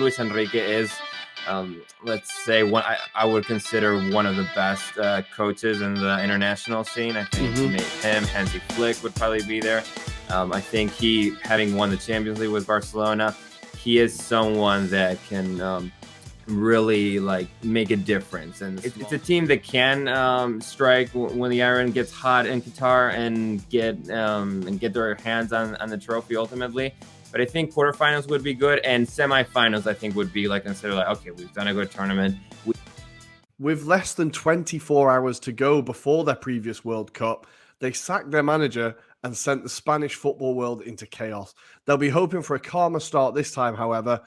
Luis Enrique is, let's say, I would consider one of the best coaches in the international scene. I think him, Hansi Flick would probably be there. I think having won the Champions League with Barcelona, he is someone that can really make a difference, and it's a team that can strike when the iron gets hot in Qatar and get their hands on the trophy ultimately. But I think quarterfinals would be good, and semifinals I think would be considered okay, we've done a good tournament. With less than 24 hours to go before their previous World Cup, they sacked their manager and sent the Spanish football world into chaos. They'll be hoping for a calmer start this time, however.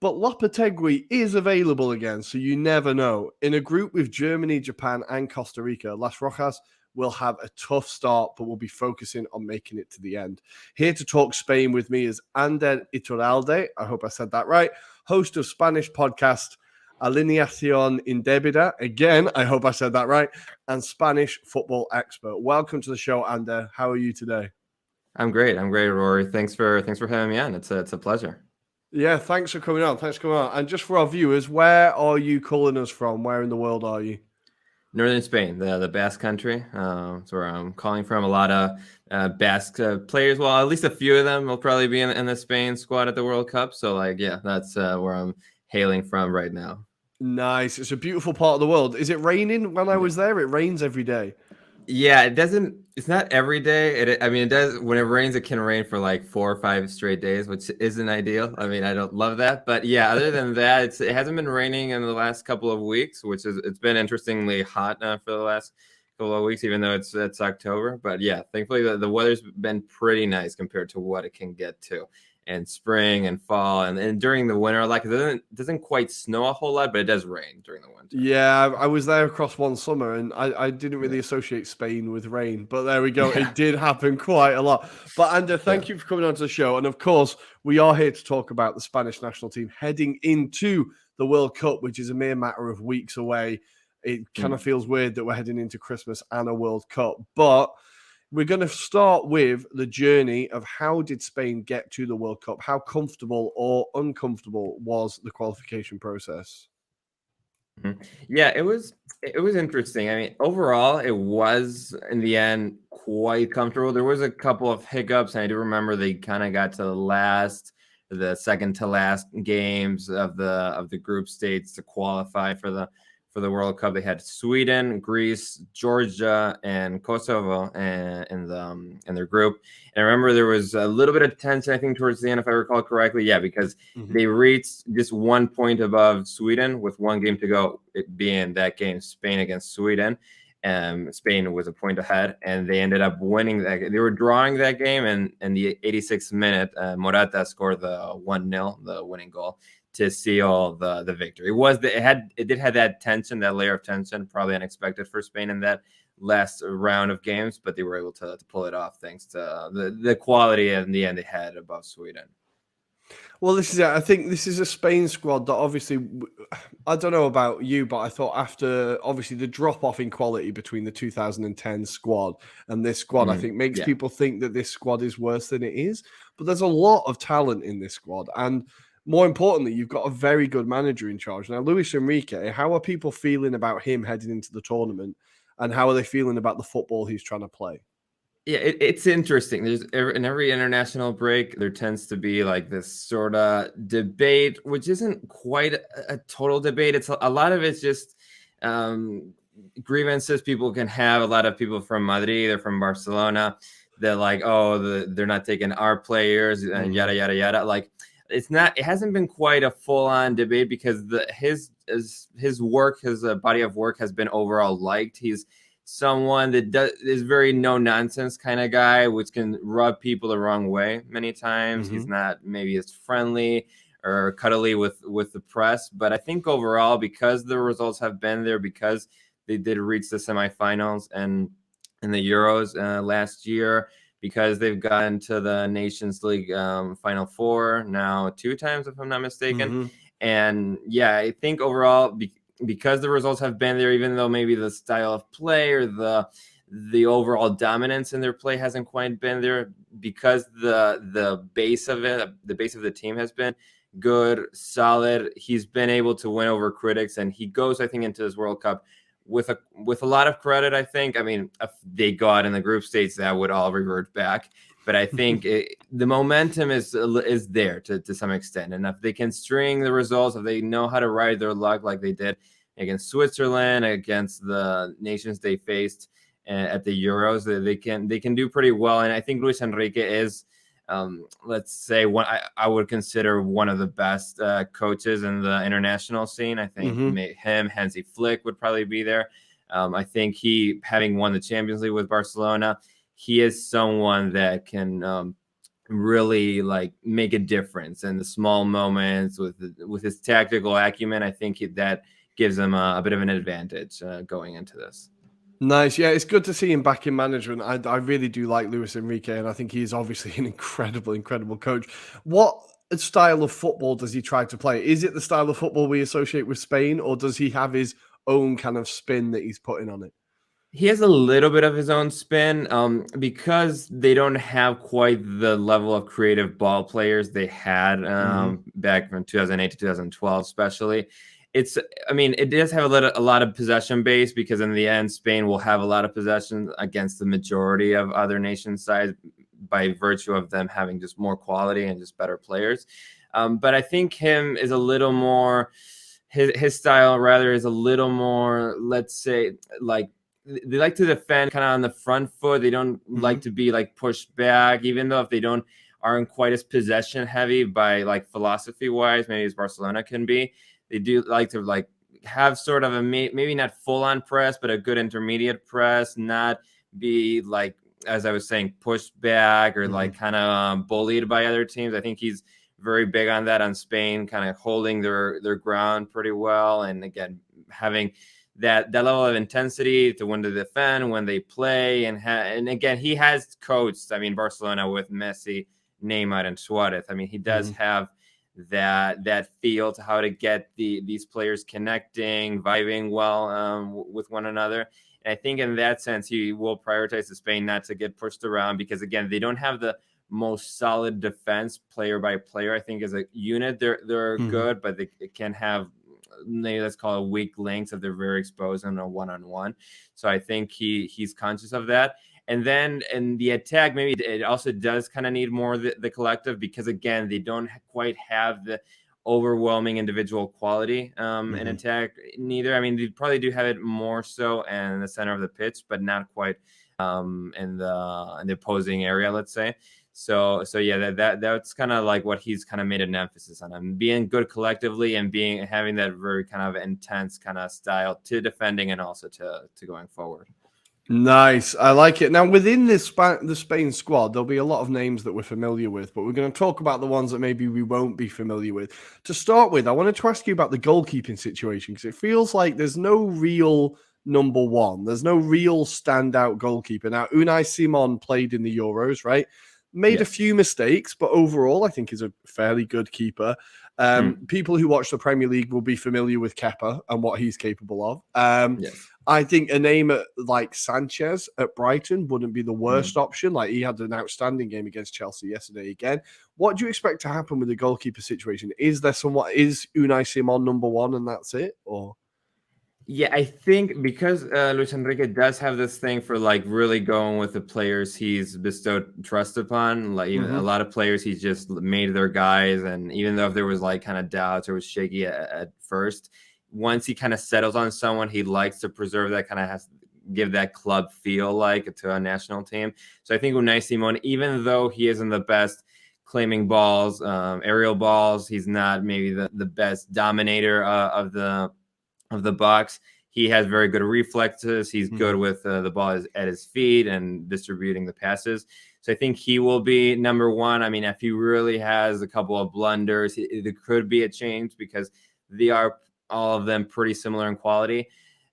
But Lopetegui is available again, so you never know. In a group with Germany, Japan, and Costa Rica, Las Rojas will have a tough start, but will be focusing on making it to the end. Here to talk Spain with me is Andre Iturralde, I hope I said that right, host of Spanish podcast Alineación Indebida, again, I hope I said that right, and Spanish football expert. Welcome to the show, Andre. How are you today? I'm great, Rory. Thanks for having me on. It's a pleasure. Yeah, thanks for coming on. And just for our viewers, where are you calling us from? Where in the world are you? Northern Spain, the Basque country. That's where I'm calling from. A lot of Basque players. Well, at least a few of them will probably be in the Spain squad at the World Cup. So, that's where I'm hailing from right now. Nice. It's a beautiful part of the world. Is it raining? When I was there, it rains every day. Yeah, it's not every day. It does. When it rains, it can rain for 4 or 5 straight days, which isn't ideal. I don't love that. But yeah, other than that, it hasn't been raining in the last couple of weeks, it's been interestingly hot for the last couple of weeks, even though it's October. But yeah, thankfully the weather's been pretty nice compared to what it can get to. And spring and fall and during the winter, it doesn't quite snow a whole lot, but it does rain during the winter. Yeah, I was there across one summer, and I didn't really associate Spain with rain, but there we go. Yeah. It did happen quite a lot. But Andre, thank you for coming on to the show. And of course, we are here to talk about the Spanish national team heading into the World Cup, which is a mere matter of weeks away. It kind of feels weird that we're heading into Christmas and a World Cup, but we're going to start with the journey of how did Spain get to the World Cup? How comfortable or uncomfortable was the qualification process? Yeah, it was interesting. Overall, it was in the end quite comfortable. There was a couple of hiccups, and I do remember they kind of got to the second to last games of the group states to qualify for the World Cup. They had Sweden, Greece, Georgia, and Kosovo in their group. And I remember there was a little bit of tension, I think, towards the end, if I recall correctly. Yeah, because they reached just 1 point above Sweden with 1 game to go, it being that game, Spain against Sweden. Spain was a point ahead, and they ended up winning that. They were drawing that game, and in the 86th minute, Morata scored the 1-0, the winning goal, to seal the victory. It did have that tension, that layer of tension, probably unexpected for Spain in that last round of games, but they were able to pull it off thanks to the quality in the end they had above Sweden. Well, this is it. I think this is a Spain squad that obviously, I don't know about you, but I thought after obviously the drop off in quality between the 2010 squad and this squad, I think makes people think that this squad is worse than it is. But there's a lot of talent in this squad, and more importantly, you've got a very good manager in charge. Now, Luis Enrique, how are people feeling about him heading into the tournament, and how are they feeling about the football he's trying to play? Yeah, it's interesting. In every international break, there tends to be this sort of debate, which isn't quite a total debate. It's a lot of it's just grievances people can have. A lot of people from Madrid or from Barcelona, they're they're not taking our players and yada yada yada. It hasn't been quite a full-on debate because his work, his body of work has been overall liked. He's someone that is very no-nonsense kind of guy, which can rub people the wrong way many times. He's not maybe as friendly or cuddly with the press, but I think overall, because the results have been there, because they did reach the semifinals and in the Euros last year, because they've gotten to the Nations League Final Four now 2 times, if I'm not mistaken. And yeah, I think overall, because the results have been there, even though maybe the style of play or the overall dominance in their play hasn't quite been there, because the base of the team has been good, solid. He's been able to win over critics, and he goes, I think, into this World Cup with a lot of credit. I think. I mean, if they go out in the group stages, that would all revert back. But I think the momentum is there to some extent, and if they can string the results, if they know how to ride their luck like they did against Switzerland, against the nations they faced at the Euros, they can do pretty well. And I think Luis Enrique is, let's say, I would consider one of the best coaches in the international scene. I think him, Hansi Flick would probably be there. I think he, having won the Champions League with Barcelona, he is someone that can really like make a difference in the small moments with his tactical acumen. I think that gives him a bit of an advantage going into this. Nice. Yeah, it's good to see him back in management. I really do like Luis Enrique, and I think he's obviously an incredible coach. What style of football does he try to play? Is it the style of football we associate with Spain, or does he have his own kind of spin that he's putting on it? He has a little bit of his own spin because they don't have quite the level of creative ball players they had back from 2008 to 2012, especially. It does have a lot of possession base, because in the end, Spain will have a lot of possession against the majority of other nations' sides by virtue of them having just more quality and just better players. But I think him is a little more, his style rather is a little more, let's say, like, they like to defend kind of on the front foot. They don't like to be like pushed back, even though if they aren't quite as possession heavy by like philosophy wise, maybe as Barcelona can be. They do like to like have sort of a maybe not full on press, but a good intermediate press, not be like, as I was saying, pushed back or like kind of bullied by other teams. I think he's very big on that on Spain, kind of holding their ground pretty well. And again, having that level of intensity to when to defend, when they play, and again, he has coached, I mean, Barcelona with Messi, Neymar, and Suarez. I mean, he does have that feel to how to get these players connecting, vibing well with one another. And I think in that sense, he will prioritize the Spain not to get pushed around, because again, they don't have the most solid defense player by player. I think as a unit, they're good, but they can have, maybe let's call it, weak links if they're very exposed on a one-on-one. So I think he's conscious of that. And then in the attack, maybe it also does kind of need more the collective, because again, they don't quite have the overwhelming individual quality in attack neither. I mean, they probably do have it more so in the center of the pitch, but not quite in the opposing area, let's say. So yeah, that's kind of like what he's kind of made an emphasis on, being good collectively and having that very kind of intense kind of style to defending and also to going forward. Nice. I like it. Now, within the Spain squad, there'll be a lot of names that we're familiar with, but we're going to talk about the ones that maybe we won't be familiar with. To start with, I wanted to ask you about the goalkeeping situation, because it feels like there's no real number one. There's no real standout goalkeeper. Now, Unai Simon played in the Euros, right? Made a few mistakes, but overall, I think is a fairly good keeper. People who watch the Premier League will be familiar with Kepa and what he's capable of. I think a name like Sanchez at Brighton wouldn't be the worst option. Like, he had an outstanding game against Chelsea yesterday again. What do you expect to happen with the goalkeeper situation? Is Unai Simon number one and that's it? Or yeah, I think because Luis Enrique does have this thing for like really going with the players he's bestowed trust upon. Like a lot of players he's just made their guys, and even though if there was like kind of doubts or was shaky at first, once he kind of settles on someone, he likes to preserve that, kind of has to give that club feel like to a national team. So I think Unai Simon, even though he isn't the best claiming balls, aerial balls, he's not maybe the best dominator of the box. He has very good reflexes. He's good with the ball at his feet and distributing the passes. So I think he will be number one. I mean, if he really has a couple of blunders, there could be a change, because they are all of them pretty similar in quality.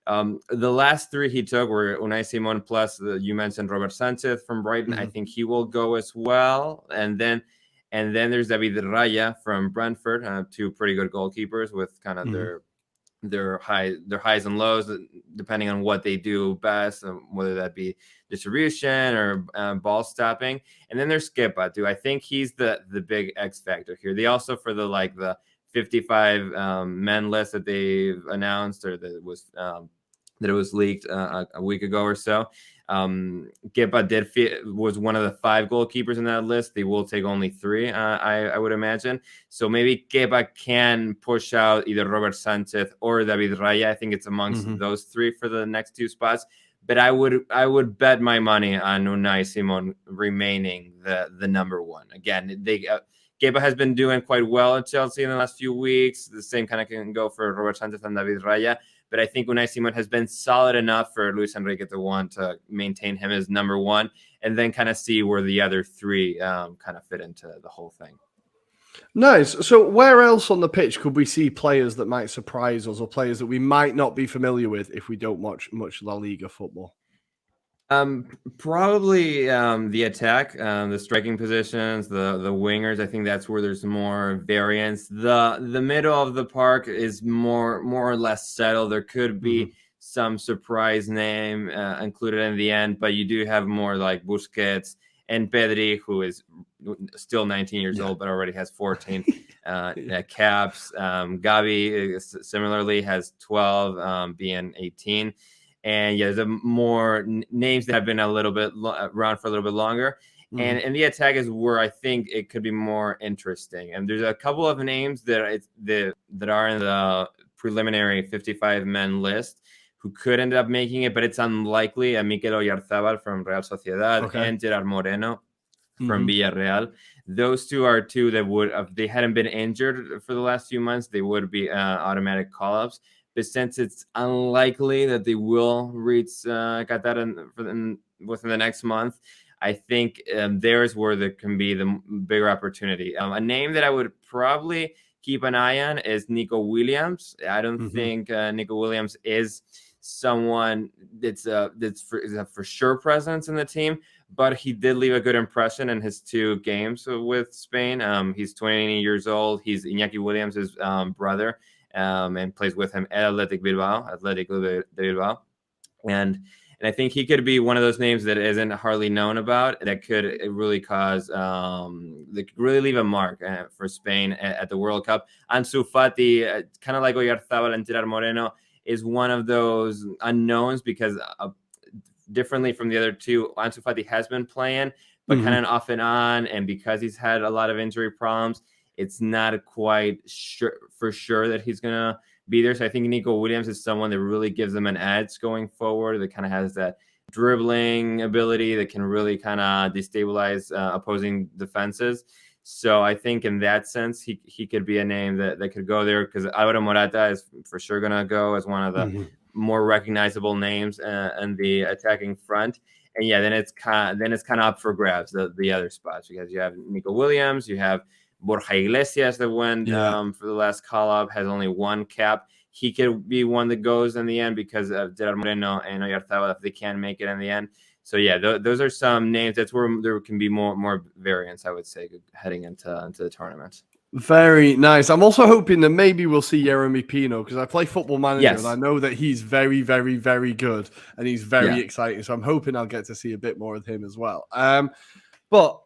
The last three he took were Unai Simon plus you mentioned Robert Sanchez from Brighton. I think he will go as well. And then there's David Raya from Brentford, two pretty good goalkeepers with kind of their their highs and lows, depending on what they do best, whether that be distribution or ball stopping. And then there's Kepa too. I think he's the big X factor here. They also, for the 55 men list that they've announced, or that it was leaked a week ago or so. Kepa was one of the 5 goalkeepers in that list. They will take only 3, I would imagine. So maybe Kepa can push out either Robert Sanchez or David Raya. I think it's amongst those 3 for the next 2 spots. But I would bet my money on Unai Simon remaining the number 1. Again, Kepa has been doing quite well at Chelsea in the last few weeks. The same kind of can go for Robert Sanchez and David Raya. But I think Unai Simon has been solid enough for Luis Enrique to want to maintain him as number 1, and then kind of see where the other 3 kind of fit into the whole thing. Nice. So where else on the pitch could we see players that might surprise us, or players that we might not be familiar with if we don't watch much La Liga football? Probably the attack, the striking positions, the wingers. I think that's where there's more variance. The middle of the park is more or less settled. There could be some surprise name included in the end, but you do have more like Busquets and Pedri, who is still 19 years old but already has 14 caps. Gavi similarly has 12, being 18. And there's more names that have been a little bit around for a little bit longer. And the attack is where I think it could be more interesting. And there's a couple of names that are in the preliminary 55 men list who could end up making it, but it's unlikely. Mikel Oyarzabal from Real Sociedad and Gerard Moreno from Villarreal. Those 2 are 2 that would, if they hadn't been injured for the last few months, they would be automatic call-ups. But since it's unlikely that they will reach Qatar within the next month, I think there's where there can be the bigger opportunity. A name that I would probably keep an eye on is Nico Williams. I don't think Nico Williams is someone that's a for sure presence in the team, but he did leave a good impression in his 2 games with Spain. He's 20 years old. He's Iñaki Williams' brother. And plays with him at Athletic de Bilbao. And I think he could be one of those names that isn't hardly known about, that could really that could really leave a mark for Spain at the World Cup. Ansu Fati, kind of like Oyarzabal and Gerard Moreno, is one of those unknowns because differently from the other 2, Ansu Fati has been playing, but kind of off and on. And because he's had a lot of injury problems, it's not quite for sure that he's going to be there. So I think Nico Williams is someone that really gives them an edge going forward, that kind of has that dribbling ability that can really kind of destabilize opposing defenses. So I think in that sense, he could be a name that could go there, because Alvaro Morata is for sure going to go as one of the more recognizable names in the attacking front. And then it's kind of up for grabs, the other spots, because you have Nico Williams, you have Borja Iglesias that went for the last call-up, has only 1 cap. He could be one that goes in the end because of Gerard Moreno and Oyarzabal if they can make it in the end. So those are some names. That's where there can be more variance, I would say, heading into the tournament. Very nice. I'm also hoping that maybe we'll see Jeremy Pino, because I play Football Manager and I know that he's very, very, very good and he's very exciting. So I'm hoping I'll get to see a bit more of him as well. But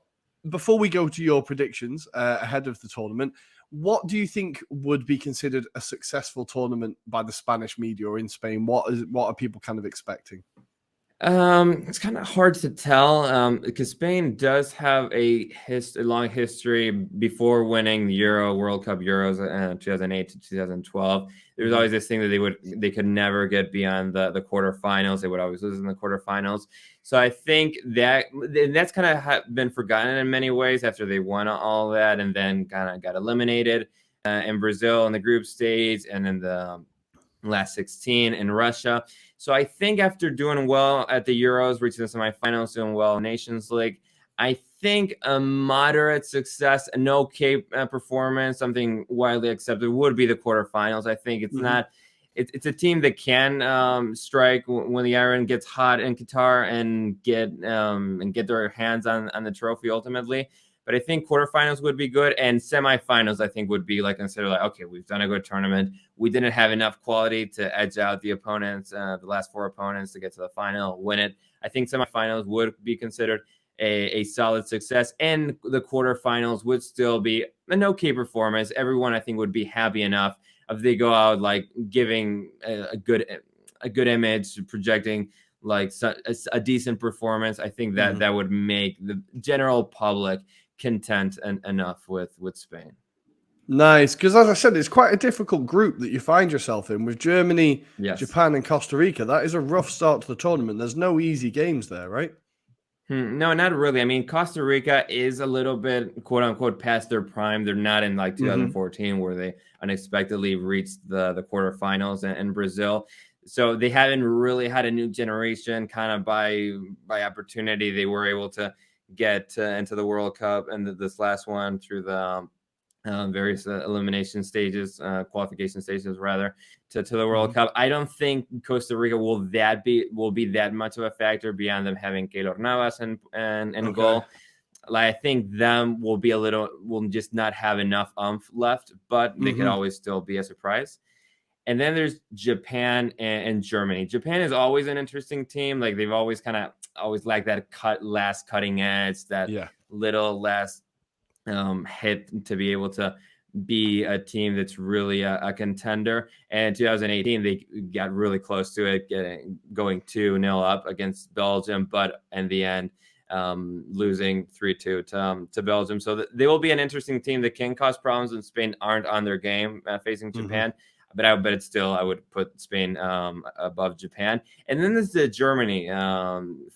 before we go to your predictions ahead of the tournament, what do you think would be considered a successful tournament by the Spanish media or in Spain? What are people kind of expecting? It's kind of hard to tell because Spain does have a long history before winning the World Cup Euros 2008 to 2012. There was always this thing that they could never get beyond the quarterfinals. They would always lose in the quarterfinals. So I think that's kind of been forgotten in many ways after they won all that and then kind of got eliminated in Brazil in the group stage and in the last 16 in Russia. So I think after doing well at the Euros, reaching the semifinals, doing well in Nations League, I think a moderate success, an okay performance, something widely accepted would be the quarterfinals. I think it's not. It's a team that can strike when the iron gets hot in Qatar and get their hands on the trophy ultimately. But I think quarterfinals would be good, and semifinals I think would be like considered like, okay, we've done a good tournament. We didn't have enough quality to edge out the opponents, the last 4 opponents to get to the final, win it. I think semifinals would be considered a solid success, and the quarterfinals would still be an okay performance. Everyone I think would be happy enough if they go out like giving a good image, projecting like a decent performance. I think that that would make the general public content enough with Spain. Nice, because as I said, it's quite a difficult group that you find yourself in with Germany, Yes. Japan, and Costa Rica. That is a rough start to the tournament. There's no easy games there, right? No, not really. I mean, Costa Rica is a little bit, quote unquote, past their prime. They're not in like 2014 where they unexpectedly reached the quarterfinals, and Brazil. So they haven't really had a new generation. Kind of by opportunity, they were able to get into the World Cup and this last one through the various elimination stages, qualification stages rather, to the World Cup. I don't think Costa Rica will be that much of a factor beyond them having Keylor Navas and goal. Like, I think them will just not have enough left, but they could always still be a surprise. And then there's Japan and Germany. Japan is always an interesting team. Like, they've always lacked that last cutting edge, that little last hit to be able to be a team that's really a contender. And in 2018, they got really close to it, going 2-0 up against Belgium, but in the end, losing 3-2 to Belgium. So they will be an interesting team that can cause problems when Spain aren't on their game facing Japan. But I would put Spain above Japan. And then there's the Germany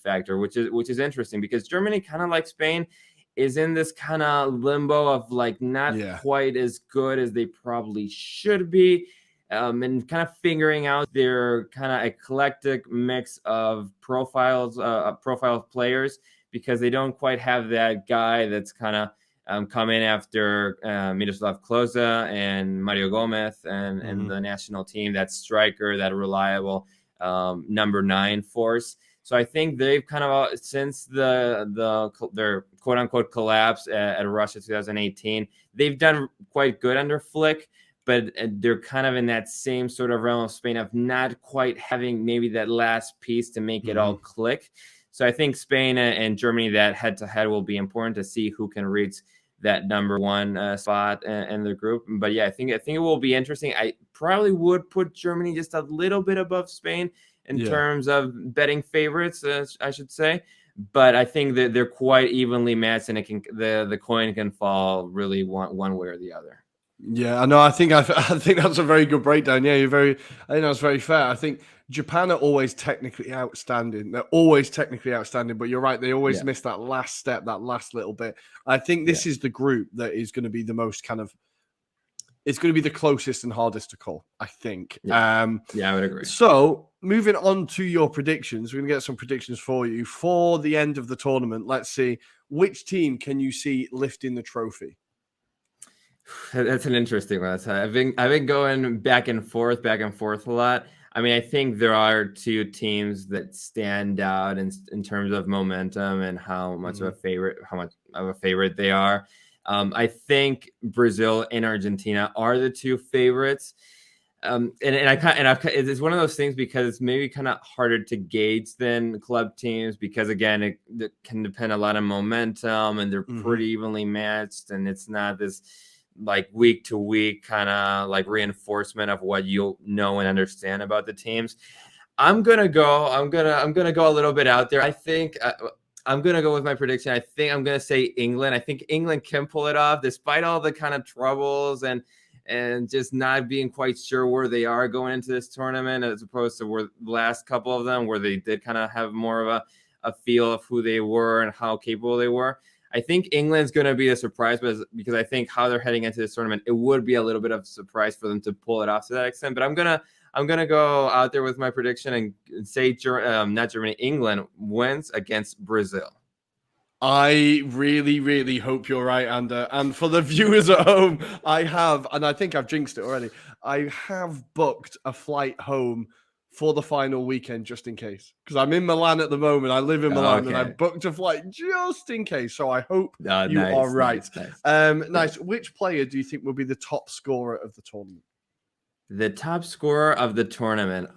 factor, which is interesting because Germany, kind of like Spain, is in this kind of limbo of like not quite as good as they probably should be, and kind of figuring out their kind of eclectic mix of profiles, profile of players, because they don't quite have that guy that's kind of come in after Miroslav Klose and Mario Gomez and the national team, that striker, that reliable number 9 force. So I think they've kind of, since their quote unquote collapse at Russia 2018, they've done quite good under Flick, but they're kind of in that same sort of realm of Spain of not quite having maybe that last piece to make it all click. So I think Spain and Germany, that head to head will be important to see who can reach that number 1 spot in the group. But yeah, I think it will be interesting. I probably would put Germany just a little bit above Spain in terms of betting favorites, I should say. But I think that they're quite evenly matched, and the coin can fall really one way or the other. Yeah, I know. I think that's a very good breakdown. Yeah, I think that's very fair. I think Japan are always technically outstanding. They're always technically outstanding, but you're right. They always miss that last step, that last little bit. I think this is the group that is going to be the most kind of, it's going to be the closest and hardest to call, I think. Yeah, I would agree. So moving on to your predictions, we're going to get some predictions for you for the end of the tournament. Let's see, which team can you see lifting the trophy? That's an interesting one. I've been going back and forth a lot. I mean, I think there are 2 teams that stand out in terms of momentum and how much of a favorite they are. I think Brazil and Argentina are the 2 favorites. It's one of those things because it's maybe kind of harder to gauge than club teams, because again, it can depend a lot on momentum, and they're pretty evenly matched, and it's not this like week to week kind of like reinforcement of what you'll know and understand about the teams. I'm gonna go a little bit out there. I think I'm going to go with my prediction. I think I'm going to say England. I think England can pull it off despite all the kind of troubles and just not being quite sure where they are going into this tournament, as opposed to where the last couple of them, where they did kind of have more of a feel of who they were and how capable they were. I think England's going to be a surprise, because I think how they're heading into this tournament, it would be a little bit of a surprise for them to pull it off to that extent. But I'm gonna go out there with my prediction and say England wins against Brazil. I really, really hope you're right, Ander. And for the viewers at home, I think I've jinxed it already, I have booked a flight home for the final weekend, just in case. Because I'm in Milan at the moment. I live in Milan, and I booked a flight just in case. So I hope you are right. Nice. Which player do you think will be the top scorer of the tournament? The top scorer of the tournament.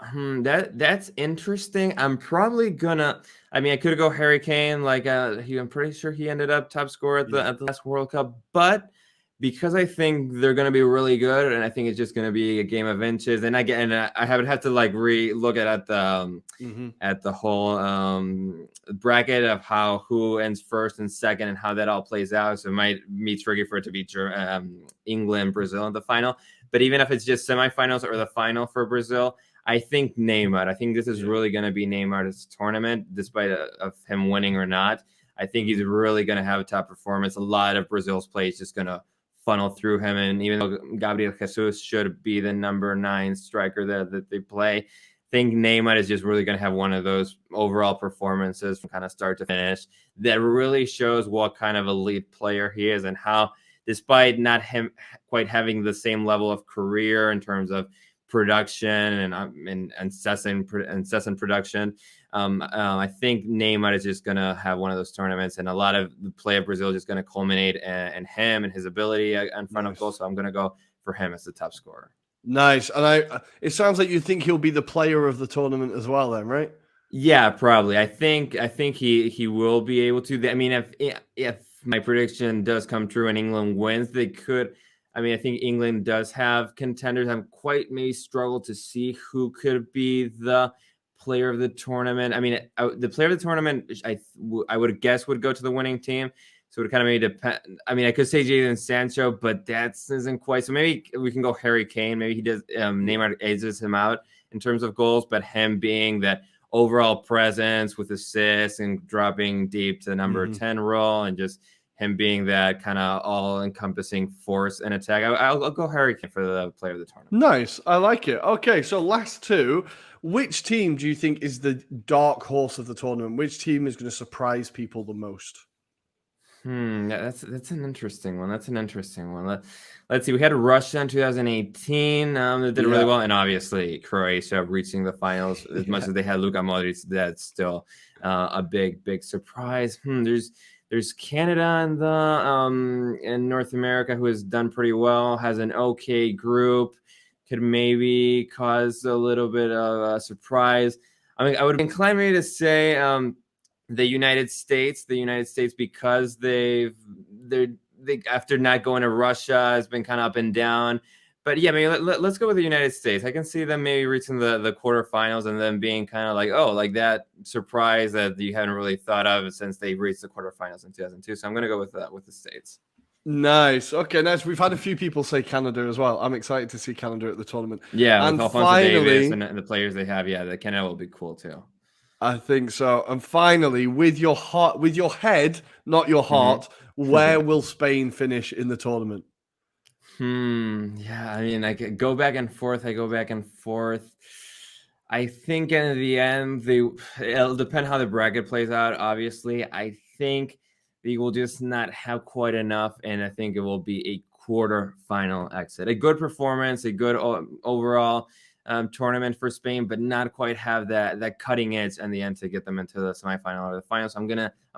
That's interesting. I'm probably gonna. I mean, I could go Harry Kane. I'm pretty sure he ended up top scorer at the last World Cup. But because I think they're gonna be really good, and I think it's just gonna be a game of inches. And I would have to re-look at the whole bracket of who ends first and second and how that all plays out. So it might be tricky for it to be England, Brazil in the final. But even if it's just semifinals or the final for Brazil, I think Neymar. I think this is really going to be Neymar's tournament, despite of him winning or not. I think he's really going to have a top performance. A lot of Brazil's play is just going to funnel through him. And even though Gabriel Jesus should be the number 9 striker that they play, I think Neymar is just really going to have one of those overall performances from kind of start to finish that really shows what kind of elite player he is and how, despite not him quite having the same level of career in terms of production and incessant production, I think Neymar is just going to have one of those tournaments, and a lot of the play of Brazil is just going to culminate in him and his ability in front of goal. So I'm going to go for him as the top scorer. Nice. And it sounds like you think he'll be the player of the tournament as well then, right? Yeah, probably. I think he will be able to. I mean, if my prediction does come true and England wins, they could. I mean, I think England does have contenders. I'm quite maybe struggled to see who could be the player of the tournament. I mean, the player of the tournament, I would guess would go to the winning team. So it kind of may depend. I mean, I could say Jadon Sancho, but that isn't quite. So maybe we can go Harry Kane. Maybe he does. Neymar edges him out in terms of goals, but him being that overall presence with assists and dropping deep to the number 10 role, and just him being that kind of all-encompassing force in attack. I'll go Harry Kane for the player of the tournament. Nice. I like it. Okay, so last two. Which team do you think is the dark horse of the tournament? Which team is going to surprise people the most? That's an interesting one. Let's see. We had Russia in 2018 that did really well, and obviously Croatia reaching the finals. As much as they had Luka Modric, that's still a big surprise. There's Canada in North America who has done pretty well, has an okay group, could maybe cause a little bit of a surprise. I mean, I would incline maybe to say the United States, because they after not going to Russia has been kind of up and down. But yeah, maybe let's go with the United States. I can see them maybe reaching the quarterfinals and then being kind of like that surprise that you haven't really thought of since they reached the quarterfinals in 2002. So I'm going to go with the States. Nice. Okay, nice. We've had a few people say Canada as well. I'm excited to see Canada at the tournament. Yeah, and with Alphonso Davies and the players they have, the Canada will be cool too. I think so. And finally, with your head, not your heart, where will Spain finish in the tournament? Yeah, I mean, I could go back and forth. I think in the end, it'll depend how the bracket plays out. Obviously, I think they will just not have quite enough, and I think it will be a quarter-final exit. A good performance, a good overall tournament for Spain, but not quite have that cutting edge in the end to get them into the semifinal or the final. So I'm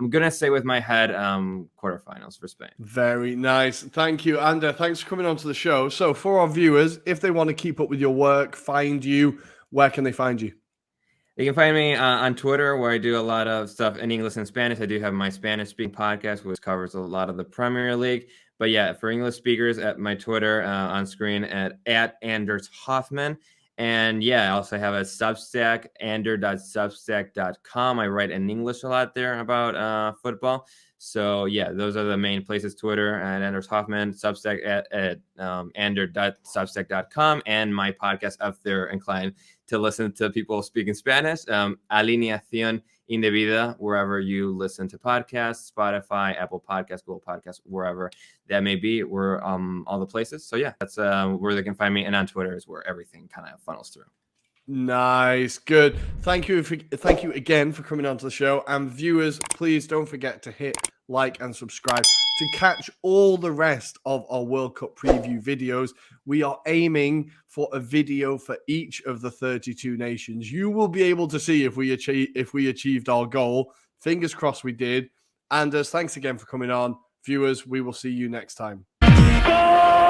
gonna say with my head, quarterfinals for Spain. Very nice. Thank you, Andre. Thanks for coming on to the show. So for our viewers, if they want to keep up with your work, find you, where can they find you? You can find me on Twitter, where I do a lot of stuff in English and Spanish. I do have my Spanish-speaking podcast, which covers a lot of the Premier League. But yeah, for English speakers, at my Twitter on screen at Anders Hoffman. And yeah, I also have a Substack, ander.substack.com. I write in English a lot there about football. So yeah, those are the main places: Twitter at Anders Hoffman, Substack at ander.substack.com, and my podcast if they're inclined to listen to people speaking Spanish, Alineación Indebida, wherever you listen to podcasts, Spotify, Apple Podcasts, Google Podcasts, wherever that may be. We're all the places. So yeah, that's where they can find me. And on Twitter is where everything kind of funnels through. Nice. Good. Thank you again for coming on to the show. And viewers, please don't forget to hit like and subscribe to catch all the rest of our World Cup preview videos. We are aiming for a video for each of the 32 nations. You will be able to see if we achieved our goal. Fingers crossed we did. Anders, thanks again for coming on. Viewers, we will see you next time. Golazo!